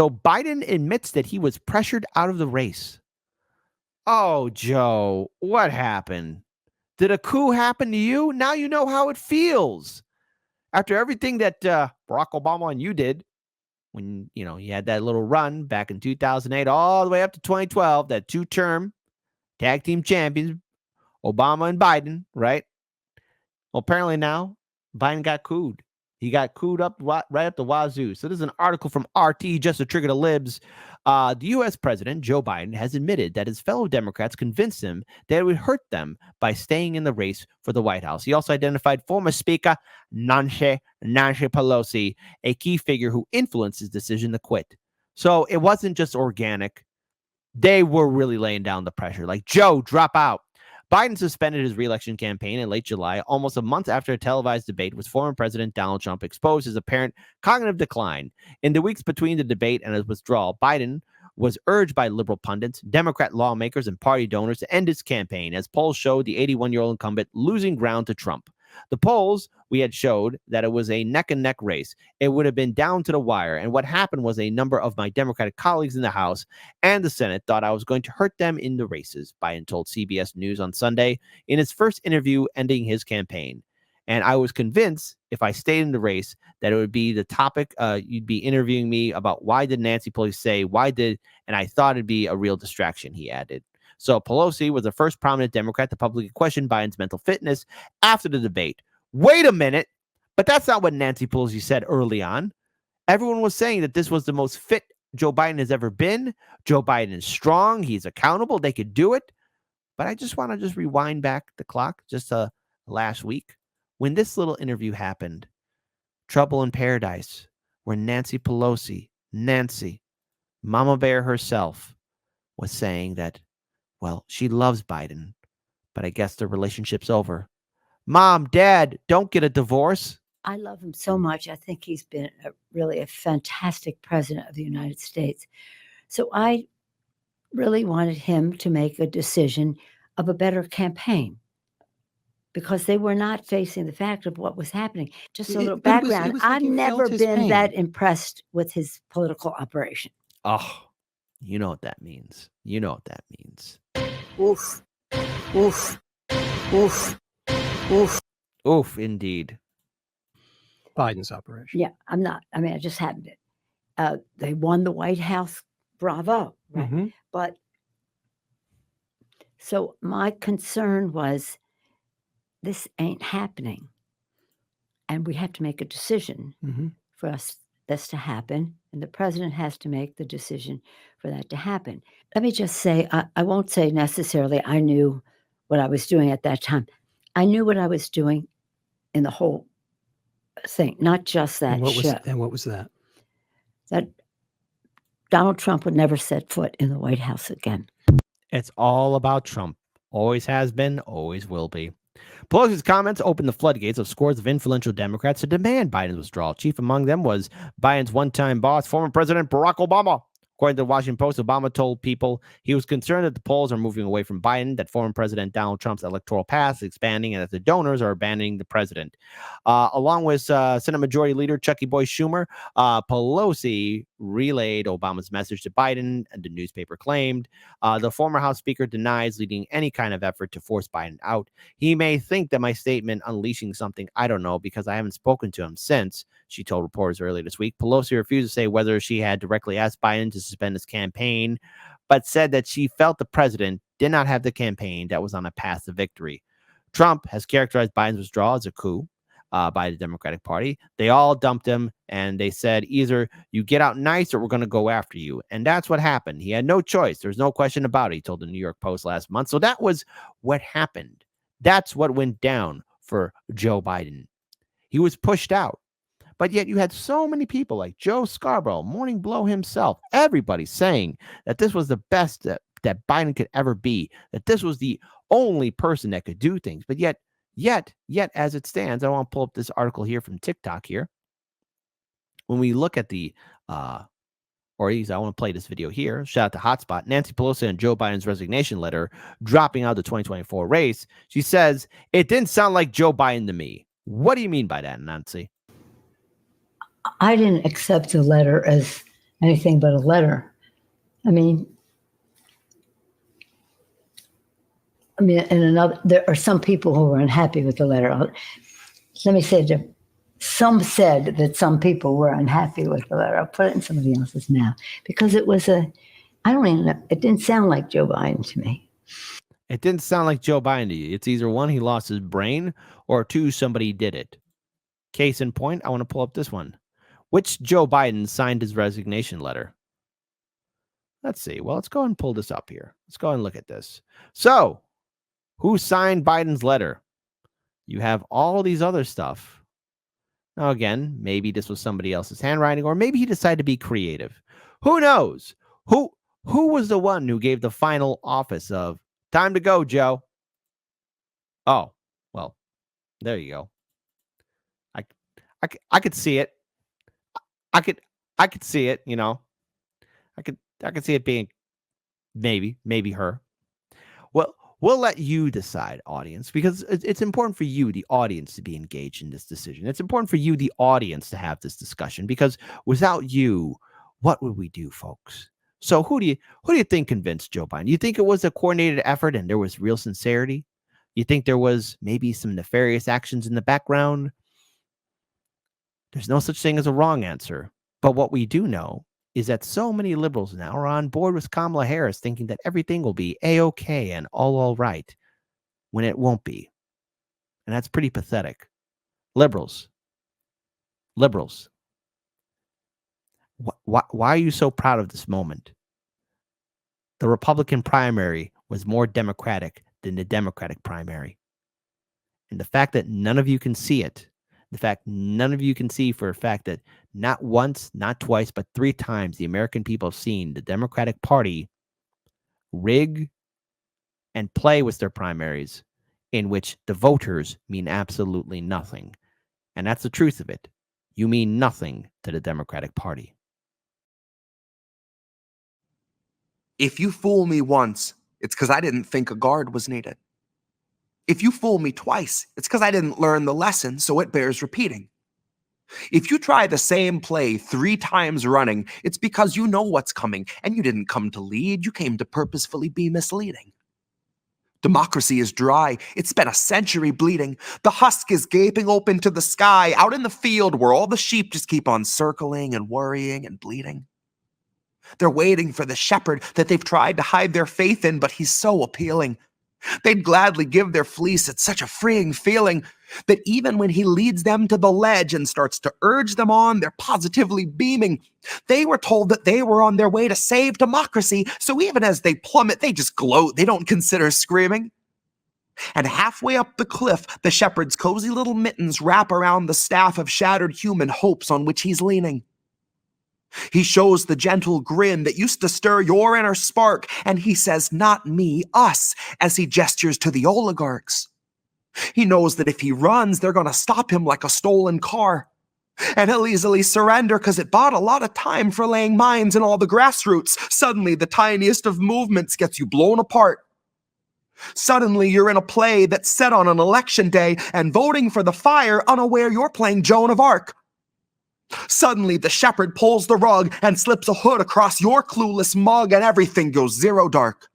So Biden admits that he was pressured out of the race. Oh, Joe, what happened? Did a coup happen to you? Now you know how it feels. After everything that Barack Obama and you did, when you had that little run back in 2008 all the way up to 2012, that 2-term tag team champions, Obama and Biden, right? Well, apparently now Biden got cooed. He got cooed up right up the wazoo. So this is an article from RT, just to trigger the libs. The U.S. President, Joe Biden, has admitted that his fellow Democrats convinced him that it would hurt them by staying in the race for the White House. He also identified former Speaker Nancy Pelosi, a key figure who influenced his decision to quit. So it wasn't just organic. They were really laying down the pressure. Like, Joe, drop out. Biden suspended his re-election campaign in late July, almost a month after a televised debate with former President Donald Trump exposed his apparent cognitive decline. In the weeks between the debate and his withdrawal, Biden was urged by liberal pundits, Democrat lawmakers, and party donors to end his campaign, as polls showed the 81-year-old incumbent losing ground to Trump. The polls we had showed that it was a neck-and-neck race. It would have been down to the wire. And what happened was a number of my Democratic colleagues in the House and the Senate thought I was going to hurt them in the races, Biden told CBS News on Sunday in his first interview ending his campaign. And I was convinced if I stayed in the race that it would be the topic. You'd be interviewing me about why did Nancy Pelosi say, and I thought it'd be a real distraction, he added. So Pelosi was the first prominent Democrat to publicly question Biden's mental fitness after the debate. Wait a minute, but that's not what Nancy Pelosi said early on. Everyone was saying that this was the most fit Joe Biden has ever been. Joe Biden is strong. He's accountable. They could do it. But I just want to rewind back the clock just last week when this little interview happened. Trouble in Paradise, where Nancy Pelosi, Mama Bear herself, was saying that, well, she loves Biden, but I guess the relationship's over. Mom, Dad, don't get a divorce. I love him so much. I think he's been really a fantastic president of the United States. So I really wanted him to make a decision of a better campaign because they were not facing the fact of what was happening. Just a little background. It was like I've you never felt his been pain. that impressed with his political operation. Oh, you know what that means. Oof, oof, oof, oof. Oof, indeed. Biden's operation. Yeah, I just happened it. They won the White House. Bravo. Right. Mm-hmm. But so my concern was this ain't happening. And we have to make a decision for this to happen. And the president has to make the decision for that to happen. Let me just say, I won't say necessarily I knew what I was doing at that time. I knew what I was doing in the whole thing, not just that show. And what was that? That Donald Trump would never set foot in the White House again. It's all about Trump. Always has been, always will be. Pelosi's comments opened the floodgates of scores of influential Democrats to demand Biden's withdrawal. Chief among them was Biden's one-time boss, former President Barack Obama. According to the Washington Post, Obama told people he was concerned that the polls are moving away from Biden, that former President Donald Trump's electoral path is expanding, and that the donors are abandoning the president. Along with Senate Majority Leader Chucky Boy Schumer, Pelosi relayed Obama's message to Biden, and the newspaper claimed. The former House Speaker denies leading any kind of effort to force Biden out. He may think that my statement unleashing something, I don't know, because I haven't spoken to him since, she told reporters earlier this week. Pelosi refused to say whether she had directly asked Biden to suspend his campaign, but said that she felt the president did not have the campaign that was on a path to victory. Trump has characterized Biden's withdrawal as a coup by the Democratic Party. They all dumped him, and they said, either you get out nice or we're going to go after you. And that's what happened. He had no choice. There's no question about it, he told the New York Post last month. So that was what happened. That's what went down for Joe Biden. He was pushed out. But yet you had so many people like Joe Scarborough, Morning Blow himself, everybody saying that this was the best that Biden could ever be, that this was the only person that could do things. But yet, as it stands, I want to pull up this article here from TikTok here. When we look at I want to play this video here. Shout out to Hotspot. Nancy Pelosi and Joe Biden's resignation letter dropping out the 2024 race. She says, it didn't sound like Joe Biden to me. What do you mean by that, Nancy? I didn't accept the letter as anything but a letter. I mean, there are some people who were unhappy with the letter. Let me say, some said that some people were unhappy with the letter. I'll put it in somebody else's mouth because it was I don't even know. It didn't sound like Joe Biden to me. It didn't sound like Joe Biden to you. It's either one, he lost his brain, or two, somebody did it. Case in point, I want to pull up this one. Which Joe Biden signed his resignation letter? Let's see. Well, let's go and pull this up here. Let's go and look at this. So, who signed Biden's letter? You have all these other stuff. Now, again, maybe this was somebody else's handwriting, or maybe he decided to be creative. Who knows? Who was the one who gave the final office of time to go, Joe? Oh, well, there you go. I could see it. I could see it, you know. I could see it being maybe her. Well, we'll let you decide, audience, because it's important for you, the audience, to be engaged in this decision. It's important for you, the audience, to have this discussion, because without you, what would we do, folks? So who do you think convinced Joe Biden? You think it was a coordinated effort and there was real sincerity? You think there was maybe some nefarious actions in the background? There's no such thing as a wrong answer. But what we do know is that so many liberals now are on board with Kamala Harris, thinking that everything will be A-okay and all right, when it won't be. And that's pretty pathetic. Liberals. Why are you so proud of this moment? The Republican primary was more Democratic than the Democratic primary. And the fact that none of you can see it, the fact none of you can see for a fact that not once, not twice, but 3 times the American people have seen the Democratic Party rig and play with their primaries, in which the voters mean absolutely nothing. And that's the truth of it. You mean nothing to the Democratic Party. If you fool me once, it's because I didn't think a guard was needed. If you fool me twice, it's because I didn't learn the lesson, so it bears repeating. If you try the same play 3 times running, it's because you know what's coming, and you didn't come to lead, you came to purposefully be misleading. Democracy is dry. It's spent a century bleeding. The husk is gaping open to the sky, out in the field where all the sheep just keep on circling and worrying and bleeding. They're waiting for the shepherd that they've tried to hide their faith in, but he's so appealing. They'd gladly give their fleece. It's such a freeing feeling that even when he leads them to the ledge and starts to urge them on, they're positively beaming. They were told that they were on their way to save democracy, so even as they plummet, they just gloat. They don't consider screaming. And halfway up the cliff, the shepherd's cozy little mittens wrap around the staff of shattered human hopes on which he's leaning. He shows the gentle grin that used to stir your inner spark, and he says, "Not me, us," as he gestures to the oligarchs. He knows that if he runs, they're going to stop him like a stolen car. And he'll easily surrender because it bought a lot of time for laying mines in all the grassroots. Suddenly, the tiniest of movements gets you blown apart. Suddenly, you're in a play that's set on an election day and voting for the fire, unaware you're playing Joan of Arc. Suddenly, the shepherd pulls the rug and slips a hood across your clueless mug, and everything goes zero dark.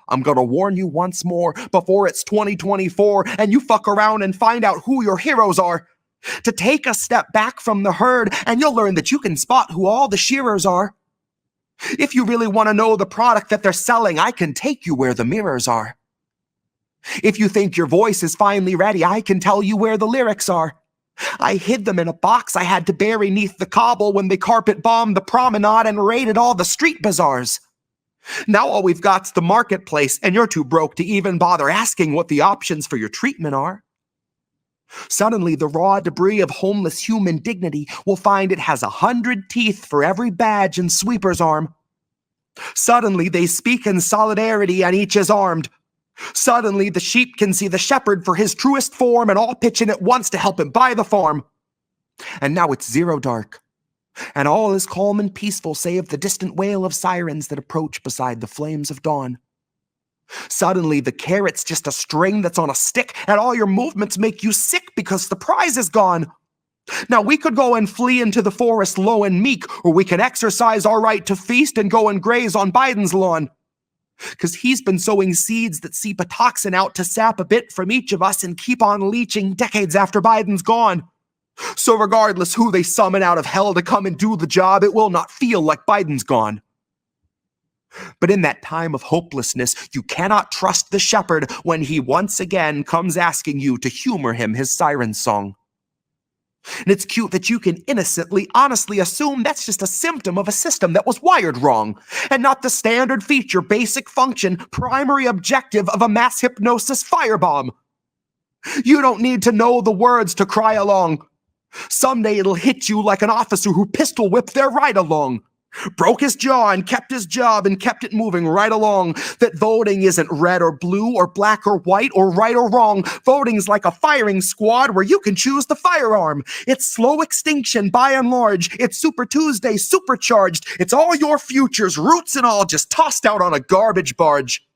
I'm gonna warn you once more before it's 2024 and you fuck around and find out who your heroes are. To take a step back from the herd, and you'll learn that you can spot who all the shearers are. If you really want to know the product that they're selling, I can take you where the mirrors are. If you think your voice is finally ready, I can tell you where the lyrics are. I hid them in a box I had to bury neath the cobble when they carpet bombed the promenade and raided all the street bazaars. Now all we've got's the marketplace, and you're too broke to even bother asking what the options for your treatment are. Suddenly, the raw debris of homeless human dignity will find it has 100 teeth for every badge and sweeper's arm. Suddenly, they speak in solidarity and each is armed. Suddenly, the sheep can see the shepherd for his truest form and all pitch in at once to help him buy the farm. And now it's zero dark, and all is calm and peaceful save the distant wail of sirens that approach beside the flames of dawn. Suddenly, the carrot's just a string that's on a stick, and all your movements make you sick because the prize is gone. Now, we could go and flee into the forest low and meek, or we can exercise our right to feast and go and graze on Biden's lawn. Because he's been sowing seeds that seep a toxin out to sap a bit from each of us and keep on leeching decades after Biden's gone. So regardless who they summon out of hell to come and do the job, it will not feel like Biden's gone. But in that time of hopelessness, you cannot trust the shepherd when he once again comes asking you to humor him his siren song. And it's cute that you can innocently, honestly assume that's just a symptom of a system that was wired wrong, and not the standard feature, basic function, primary objective of a mass hypnosis firebomb. You don't need to know the words to cry along. Someday it'll hit you like an officer who pistol whipped their ride along. Broke his jaw and kept his job and kept it moving right along. That voting isn't red or blue or black or white or right or wrong. Voting's like a firing squad where you can choose the firearm. It's slow extinction by and large. It's Super Tuesday supercharged. It's all your futures, roots and all, just tossed out on a garbage barge.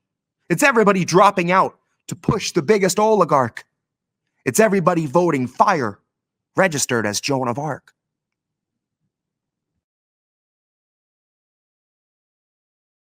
It's everybody dropping out to push the biggest oligarch. It's everybody voting fire, registered as Joan of Arc.